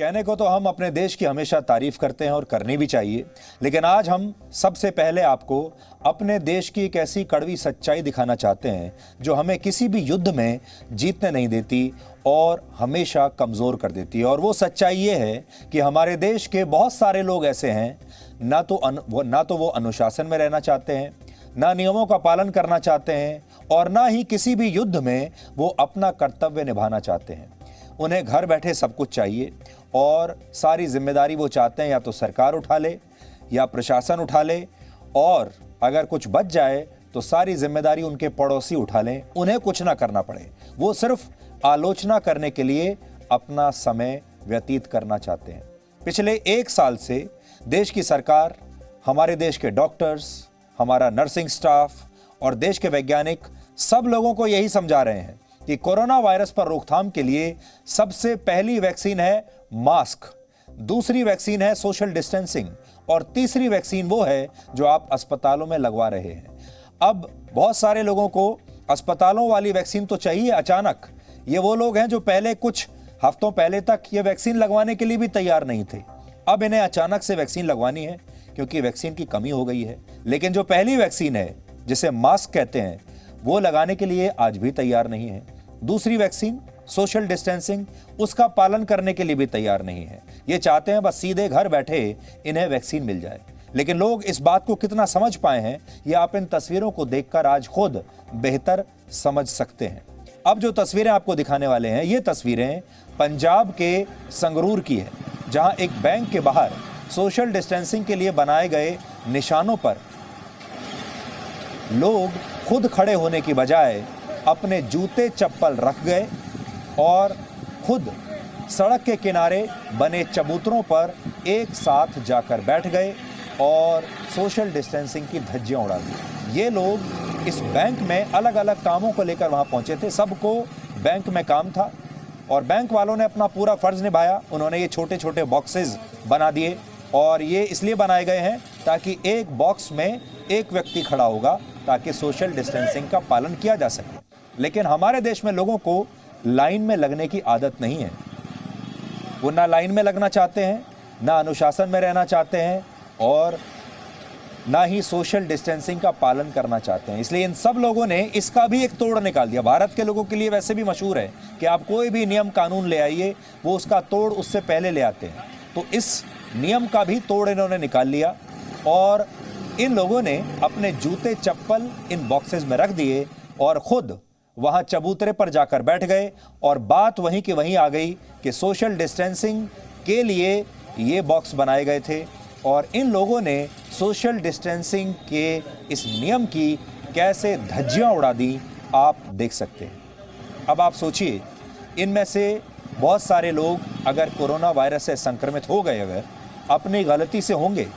कहने को तो हम अपने देश की हमेशा तारीफ करते हैं और करनी भी चाहिए, लेकिन आज हम सबसे पहले आपको अपने देश की एक ऐसी कड़वी सच्चाई दिखाना चाहते हैं जो हमें किसी भी युद्ध में जीतने नहीं देती और हमेशा कमज़ोर कर देती है। और वो सच्चाई ये है कि हमारे देश के बहुत सारे लोग ऐसे हैं, ना तो वो अनुशासन में रहना चाहते हैं, ना नियमों का पालन करना चाहते हैं और ना ही किसी भी युद्ध में वो अपना कर्तव्य निभाना चाहते हैं। उन्हें घर बैठे सब कुछ चाहिए और सारी जिम्मेदारी वो चाहते हैं या तो सरकार उठा ले या प्रशासन उठा ले, और अगर कुछ बच जाए तो सारी जिम्मेदारी उनके पड़ोसी उठा लें, उन्हें कुछ ना करना पड़े। वो सिर्फ आलोचना करने के लिए अपना समय व्यतीत करना चाहते हैं। पिछले 1 साल से देश की सरकार, हमारे देश के डॉक्टर्स, हमारा नर्सिंग स्टाफ और देश के वैज्ञानिक सब लोगों को यही समझा रहे हैं कि कोरोना वायरस पर रोकथाम के लिए सबसे पहली वैक्सीन है मास्क, दूसरी वैक्सीन है सोशल डिस्टेंसिंग और तीसरी वैक्सीन वो है जो आप अस्पतालों में लगवा रहे हैं। अब बहुत सारे लोगों को अस्पतालों वाली वैक्सीन तो चाहिए अचानक। ये वो लोग हैं जो पहले कुछ हफ्तों पहले तक ये वैक्सीन लगवाने के लिए भी तैयार नहीं थे। अब इन्हें अचानक से वैक्सीन लगवानी है क्योंकि वैक्सीन की कमी हो गई है। लेकिन जो पहली वैक्सीन है जिसे मास्क कहते हैं, वो लगाने के लिए आज भी तैयार नहीं है। दूसरी वैक्सीन सोशल डिस्टेंसिंग, उसका पालन करने के लिए भी तैयार नहीं है। ये चाहते हैं बस सीधे घर बैठे इन्हें वैक्सीन मिल जाए। लेकिन लोग इस बात को कितना समझ पाए हैं, ये आप इन तस्वीरों को देखकर आज खुद बेहतर समझ सकते हैं। अब जो तस्वीरें आपको दिखाने वाले हैं, ये तस्वीरें पंजाब के संगरूर की है, जहां एक बैंक के बाहर सोशल डिस्टेंसिंग के लिए बनाए गए निशानों पर लोग खुद खड़े होने की बजाय अपने जूते चप्पल रख गए और खुद सड़क के किनारे बने चबूतरों पर एक साथ जाकर बैठ गए और सोशल डिस्टेंसिंग की धज्जियां उड़ा दी। ये लोग इस बैंक में अलग अलग कामों को लेकर वहां पहुंचे थे। सबको बैंक में काम था और बैंक वालों ने अपना पूरा फर्ज निभाया। उन्होंने ये छोटे छोटे बॉक्सेस बना दिए और ये इसलिए बनाए गए हैं ताकि एक बॉक्स में एक व्यक्ति खड़ा होगा ताकि सोशल डिस्टेंसिंग का पालन किया जा सके। लेकिन हमारे देश में लोगों को लाइन में लगने की आदत नहीं है। वो ना लाइन में लगना चाहते हैं, ना अनुशासन में रहना चाहते हैं और ना ही सोशल डिस्टेंसिंग का पालन करना चाहते हैं। इसलिए इन सब लोगों ने इसका भी एक तोड़ निकाल दिया। भारत के लोगों के लिए वैसे भी मशहूर है कि आप कोई भी नियम कानून ले आइए, वो उसका तोड़ उससे पहले ले आते हैं। तो इस नियम का भी तोड़ इन्होंने निकाल लिया और इन लोगों ने अपने जूते चप्पल इन बॉक्सेस में रख दिए और खुद वहां चबूतरे पर जाकर बैठ गए। और बात वहीं की वहीं आ गई कि सोशल डिस्टेंसिंग के लिए ये बॉक्स बनाए गए थे और इन लोगों ने सोशल डिस्टेंसिंग के इस नियम की कैसे धज्जियां उड़ा दी, आप देख सकते हैं। अब आप सोचिए, इनमें से बहुत सारे लोग अगर कोरोना वायरस से संक्रमित हो गए, अगर अपनी गलती से होंगे,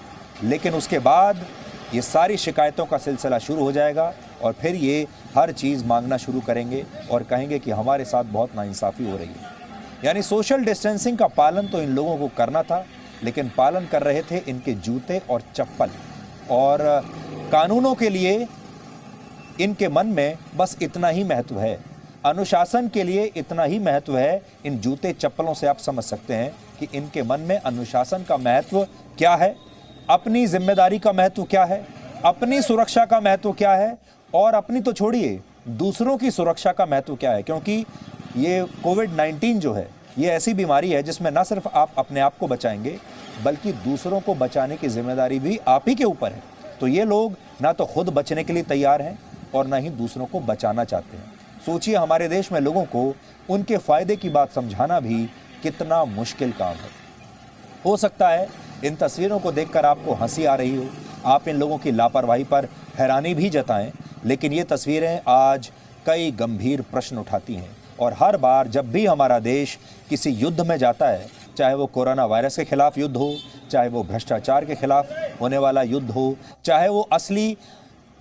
लेकिन उसके बाद ये सारी शिकायतों का सिलसिला शुरू हो जाएगा और फिर ये हर चीज़ मांगना शुरू करेंगे और कहेंगे कि हमारे साथ बहुत नाइंसाफ़ी हो रही है। यानी सोशल डिस्टेंसिंग का पालन तो इन लोगों को करना था, लेकिन पालन कर रहे थे इनके जूते और चप्पल। और कानूनों के लिए इनके मन में बस इतना ही महत्व है, अनुशासन के लिए इतना ही महत्व है। इन जूते चप्पलों से आप समझ सकते हैं कि इनके मन में अनुशासन का महत्व क्या है, अपनी जिम्मेदारी का महत्व क्या है, अपनी सुरक्षा का महत्व क्या है और अपनी तो छोड़िए, दूसरों की सुरक्षा का महत्व क्या है। क्योंकि ये कोविड-19 जो है, ये ऐसी बीमारी है जिसमें न सिर्फ आप अपने आप को बचाएंगे बल्कि दूसरों को बचाने की जिम्मेदारी भी आप ही के ऊपर है। तो ये लोग ना तो खुद बचने के लिए तैयार हैं और ना ही दूसरों को बचाना चाहते हैं। सोचिए, हमारे देश में लोगों को उनके फ़ायदे की बात समझाना भी कितना मुश्किल काम है। हो सकता है इन तस्वीरों को देखकर आपको हंसी आ रही हो, आप इन लोगों की लापरवाही पर हैरानी भी जताएं, लेकिन ये तस्वीरें आज कई गंभीर प्रश्न उठाती हैं। और हर बार जब भी हमारा देश किसी युद्ध में जाता है, चाहे वो कोरोना वायरस के खिलाफ युद्ध हो, चाहे वो भ्रष्टाचार के खिलाफ होने वाला युद्ध हो, चाहे वो असली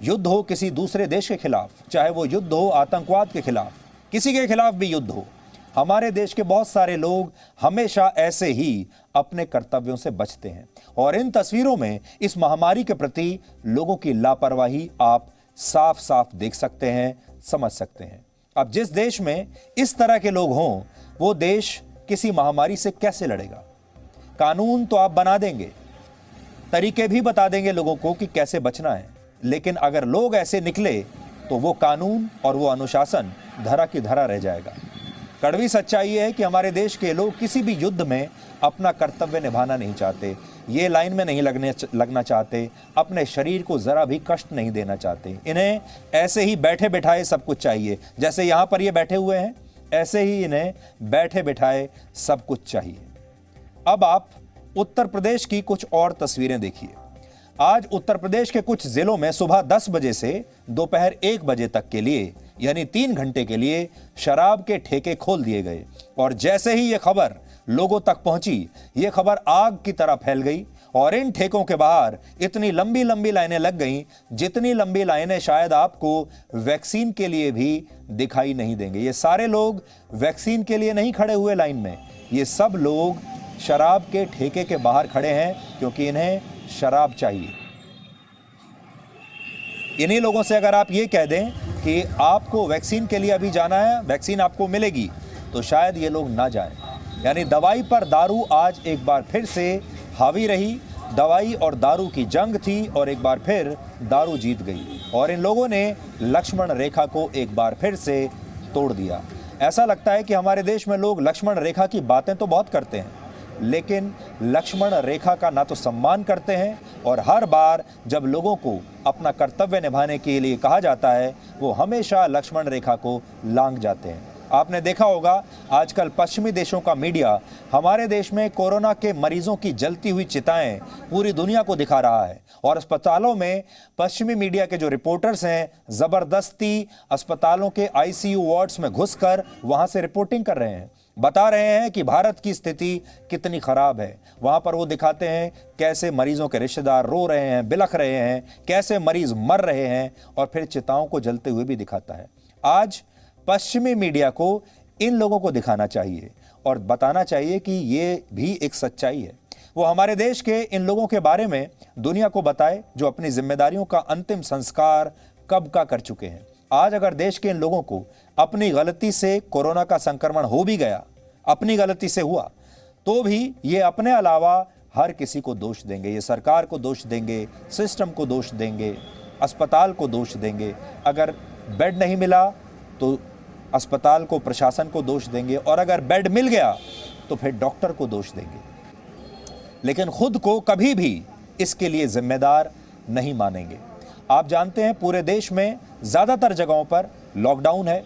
युद्ध हो किसी दूसरे देश के खिलाफ, चाहे वो युद्ध हो आतंकवाद के खिलाफ, किसी के खिलाफ भी युद्ध हो, हमारे देश के बहुत सारे लोग हमेशा ऐसे ही अपने कर्तव्यों से बचते हैं। और इन तस्वीरों में इस महामारी के प्रति लोगों की लापरवाही आप साफ साफ देख सकते हैं, समझ सकते हैं। अब जिस देश में इस तरह के लोग हों, वो देश किसी महामारी से कैसे लड़ेगा? कानून तो आप बना देंगे, तरीके भी बता देंगे लोगों को कि कैसे बचना है, लेकिन अगर लोग ऐसे निकले तो वो कानून और वो अनुशासन धरा की धरा रह जाएगा। कड़वी सच्चाई है कि हमारे देश के लोग किसी भी युद्ध में अपना कर्तव्य निभाना नहीं चाहते, ये लाइन में नहीं लगना चाहते, अपने शरीर को ज़रा भी कष्ट नहीं देना चाहते। इन्हें ऐसे ही बैठे बिठाए सब कुछ चाहिए, जैसे यहाँ पर ये बैठे हुए हैं, ऐसे ही इन्हें बैठे बिठाए सब कुछ चाहिए। अब आप उत्तर प्रदेश की कुछ और तस्वीरें देखिए। आज उत्तर प्रदेश के कुछ जिलों में सुबह 10 बजे से दोपहर 1 बजे तक के लिए, यानी 3 घंटे के लिए शराब के ठेके खोल दिए गए। और जैसे ही ये खबर लोगों तक पहुंची, ये खबर आग की तरह फैल गई और इन ठेकों के बाहर इतनी लंबी लंबी लाइनें लग गईं, जितनी लंबी लाइनें शायद आपको वैक्सीन के लिए भी दिखाई नहीं देंगे। ये सारे लोग वैक्सीन के लिए नहीं खड़े हुए लाइन में, ये सब लोग शराब के ठेके के बाहर खड़े हैं, क्योंकि इन्हें शराब चाहिए। इन्हीं लोगों से अगर आप ये कह दें कि आपको वैक्सीन के लिए अभी जाना है, वैक्सीन आपको मिलेगी, तो शायद ये लोग ना जाएं। यानी दवाई पर दारू आज एक बार फिर से हावी रही। दवाई और दारू की जंग थी और एक बार फिर दारू जीत गई और इन लोगों ने लक्ष्मण रेखा को एक बार फिर से तोड़ दिया। ऐसा लगता है कि हमारे देश में लोग लक्ष्मण रेखा की बातें तो बहुत करते हैं, लेकिन लक्ष्मण रेखा का ना तो सम्मान करते हैं, और हर बार जब लोगों को अपना कर्तव्य निभाने के लिए कहा जाता है, वो हमेशा लक्ष्मण रेखा को लांघ जाते हैं। आपने देखा होगा आजकल पश्चिमी देशों का मीडिया हमारे देश में कोरोना के मरीजों की जलती हुई चिताएं पूरी दुनिया को दिखा रहा है, और अस्पतालों में पश्चिमी मीडिया के जो रिपोर्टर्स हैं जबरदस्ती अस्पतालों के आईसीयू वार्ड्स में घुसकर वहां से रिपोर्टिंग कर रहे हैं, बता रहे हैं कि भारत की स्थिति कितनी खराब है। वहां पर वो दिखाते हैं कैसे मरीजों के रिश्तेदार रो रहे हैं, बिलख रहे हैं, कैसे मरीज मर रहे हैं, और फिर चिताओं को जलते हुए भी दिखाता है। आज पश्चिमी मीडिया को इन लोगों को दिखाना चाहिए और बताना चाहिए कि ये भी एक सच्चाई है। वो हमारे देश के इन लोगों के बारे में दुनिया को बताए जो अपनी जिम्मेदारियों का अंतिम संस्कार कब का कर चुके हैं। आज अगर देश के इन लोगों को अपनी गलती से कोरोना का संक्रमण हो भी गया, अपनी गलती से हुआ, तो भी ये अपने अलावा हर किसी को दोष देंगे। ये सरकार को दोष देंगे, सिस्टम को दोष देंगे, अस्पताल को दोष देंगे। अगर बेड नहीं मिला तो अस्पताल को, प्रशासन को दोष देंगे, और अगर बेड मिल गया तो फिर डॉक्टर को दोष देंगे, लेकिन खुद को कभी भी इसके लिए जिम्मेदार नहीं मानेंगे। आप जानते हैं पूरे देश में ज़्यादातर जगहों पर लॉकडाउन है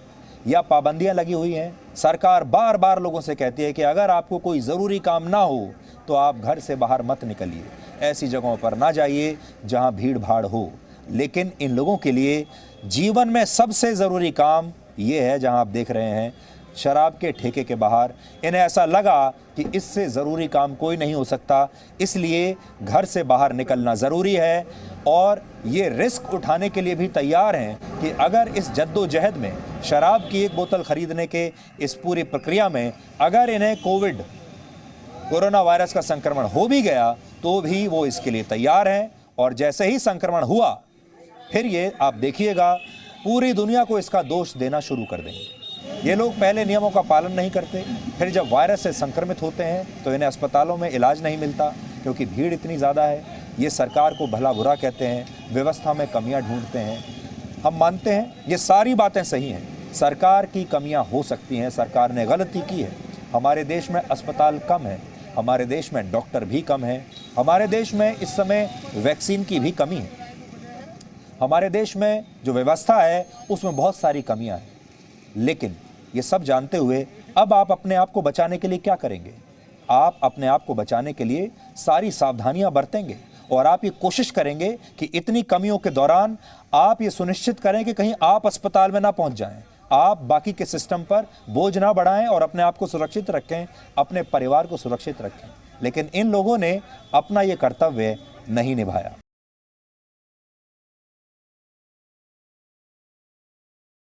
या पाबंदियां लगी हुई हैं। सरकार बार बार लोगों से कहती है कि अगर आपको कोई ज़रूरी काम ना हो तो आप घर से बाहर मत निकलिए, ऐसी जगहों पर ना जाइए जहां भीड़ भाड़ हो। लेकिन इन लोगों के लिए जीवन में सबसे ज़रूरी काम ये है जहां आप देख रहे हैं शराब के ठेके के बाहर। इन्हें ऐसा लगा कि इससे ज़रूरी काम कोई नहीं हो सकता, इसलिए घर से बाहर निकलना ज़रूरी है, और ये रिस्क उठाने के लिए भी तैयार हैं कि अगर इस जद्दोजहद में, शराब की एक बोतल ख़रीदने के इस पूरी प्रक्रिया में अगर इन्हें कोरोना वायरस का संक्रमण हो भी गया तो भी वो इसके लिए तैयार हैं। और जैसे ही संक्रमण हुआ, फिर ये आप देखिएगा पूरी दुनिया को इसका दोष देना शुरू कर देंगे। ये लोग पहले नियमों का पालन नहीं करते, फिर जब वायरस से संक्रमित होते हैं तो इन्हें अस्पतालों में इलाज नहीं मिलता क्योंकि भीड़ इतनी ज़्यादा है। ये सरकार को भला बुरा कहते हैं, व्यवस्था में कमियां ढूंढते हैं। हम मानते हैं ये सारी बातें सही हैं, सरकार की कमियां हो सकती हैं, सरकार ने गलती की है। हमारे देश में अस्पताल कम है, हमारे देश में डॉक्टर भी कम हैं, हमारे देश में इस समय वैक्सीन की भी कमी है, हमारे देश में जो व्यवस्था है उसमें बहुत सारी कमियां हैं। लेकिन ये सब जानते हुए अब आप अपने आप को बचाने के लिए क्या करेंगे? आप अपने आप को बचाने के लिए सारी सावधानियां बरतेंगे और आप ये कोशिश करेंगे कि इतनी कमियों के दौरान आप ये सुनिश्चित करें कि कहीं आप अस्पताल में ना पहुंच जाएं, आप बाकी के सिस्टम पर बोझ ना बढ़ाएं और अपने आप को सुरक्षित रखें, अपने परिवार को सुरक्षित रखें। लेकिन इन लोगों ने अपना ये कर्तव्य नहीं निभाया।